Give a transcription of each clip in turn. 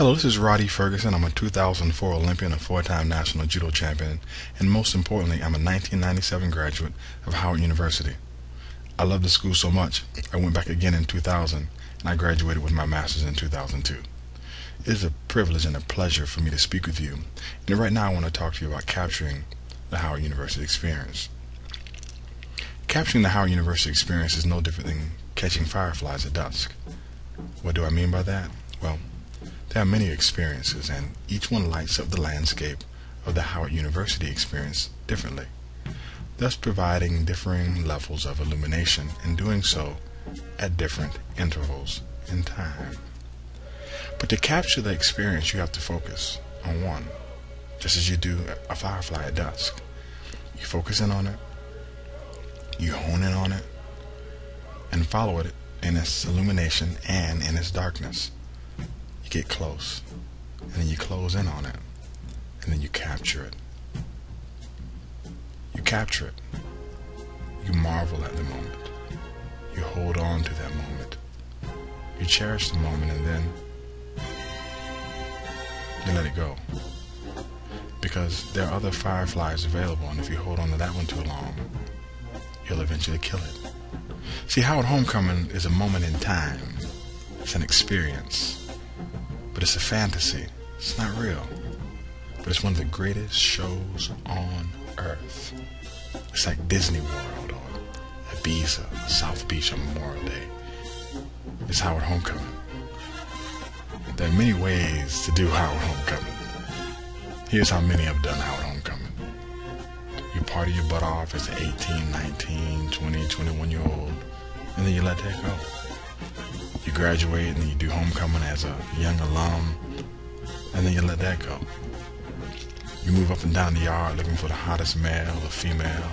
Hello, this is Roddy Ferguson. I'm a 2004 Olympian, a four-time national judo champion, and most importantly, I'm a 1997 graduate of Howard University. I love the school so much, I went back again in 2000, and I graduated with my master's in 2002. It is a privilege and a pleasure for me to speak with you, and right now I want to talk to you about capturing the Howard University experience. Capturing the Howard University experience is no different than catching fireflies at dusk. What do I mean by that? Well, there are many experiences, and each one lights up the landscape of the Howard University experience differently, thus providing differing levels of illumination and doing so at different intervals in time. But to capture the experience, you have to focus on one, just as you do a firefly at dusk. You focus in on it, you hone in on it, and follow it in its illumination and in its darkness. Get close, and then you close in on it, and then you capture it. You capture it. You marvel at the moment. You hold on to that moment. You cherish the moment, and then you let it go. Because there are other fireflies available, and if you hold on to that one too long, you'll eventually kill it. See, Howard Homecoming is a moment in time. It's an experience. But it's a fantasy. It's not real. But it's one of the greatest shows on earth. It's like Disney World or Ibiza, South Beach on Memorial Day. It's Howard Homecoming. There are many ways to do Howard Homecoming. Here's how many have done Howard Homecoming. You party your butt off as an 18, 19, 20, 21-year-old, and then you let that go. You graduate and then you do homecoming as a young alum, and then you let that go. You move up and down the yard looking for the hottest male or female,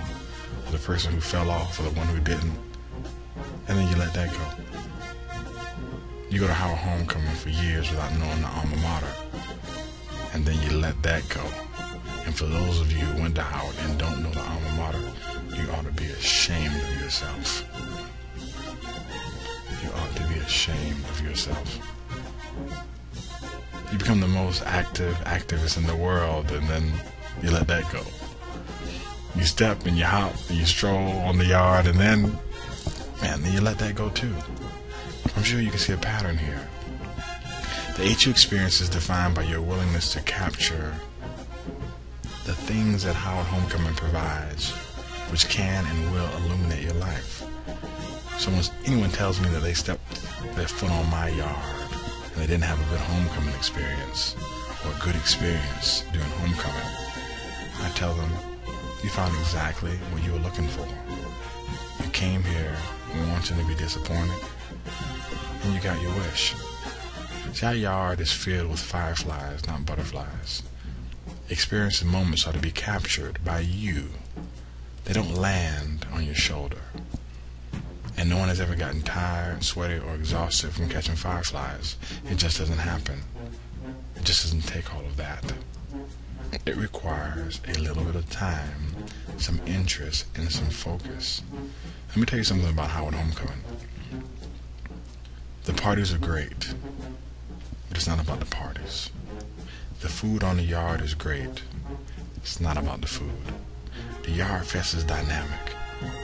or the person who fell off or the one who didn't, and then you let that go. You go to Howard Homecoming for years without knowing the alma mater, and then you let that go. And for those of you who went to Howard and don't know the alma mater, you ought to be ashamed of yourself. You ought to be ashamed of yourself. You become the most active activist in the world, and then you let that go. You step and you hop and you stroll on the yard, and then you let that go too. I'm sure you can see a pattern here. The HU experience is defined by your willingness to capture the things that Howard Homecoming provides, which can and will illuminate your life. So when anyone tells me that they stepped their foot on my yard and they didn't have a good homecoming experience or a good experience during homecoming, I tell them, you found exactly what you were looking for. You came here wanting to be disappointed, and you got your wish. See, our yard is filled with fireflies, not butterflies. Experiences and moments are to be captured by you. They don't land on your shoulder. And no one has ever gotten tired, sweaty, or exhausted from catching fireflies. It just doesn't happen. It just doesn't take all of that. It requires a little bit of time, some interest, and some focus. Let me tell you something about Howard Homecoming. The parties are great, but it's not about the parties. The food on the yard is great. It's not about the food. The Yard Fest is dynamic.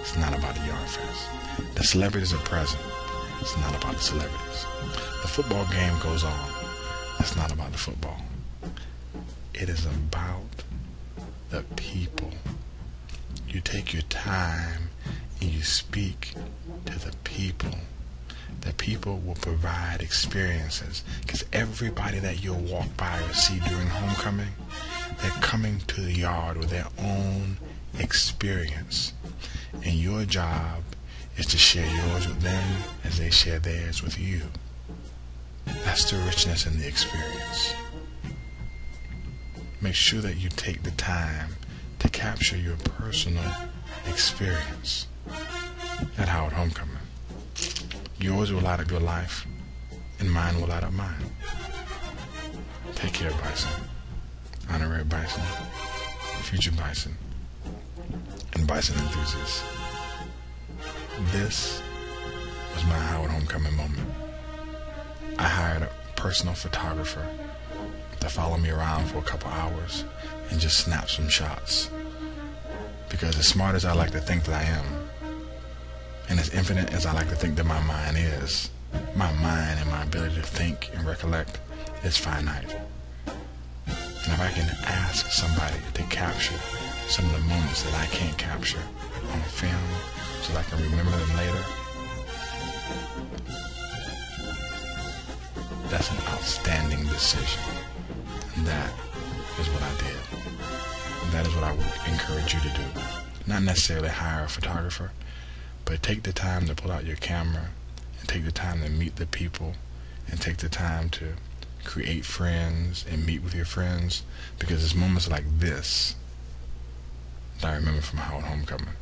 It's not about the Yard Fest. The celebrities are present. It's not about the celebrities. The football game goes on. It's not about the football. It is about the people. You take your time and you speak to the people. The people will provide experiences, because everybody that you'll walk by or see during homecoming, they're coming to the yard with their own experience. And your job is to share yours with them as they share theirs with you. That's the richness in the experience. Make sure that you take the time to capture your personal experience at Howard Homecoming. Yours will light up your life, and mine will light up mine. Take care, Bison. Honorary Bison, future Bison, and Bison enthusiasts. This was my Howard Homecoming moment. I hired a personal photographer to follow me around for a couple hours and just snap some shots. Because as smart as I like to think that I am, and as infinite as I like to think that my mind is, my mind and my ability to think and recollect is finite. And if I can ask somebody to capture some of the moments that I can't capture on film so that I can remember them later, that's an outstanding decision. And that is what I did. And that is what I would encourage you to do. Not necessarily hire a photographer, but take the time to pull out your camera and take the time to meet the people and take the time to create friends and meet with your friends, because it's moments like this that I remember from Howard Homecoming.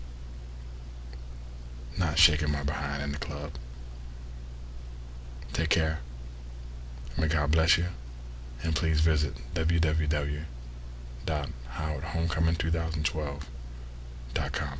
Not shaking my behind in the club. Take care. May God bless you. And please visit www.howardhomecoming2012.com.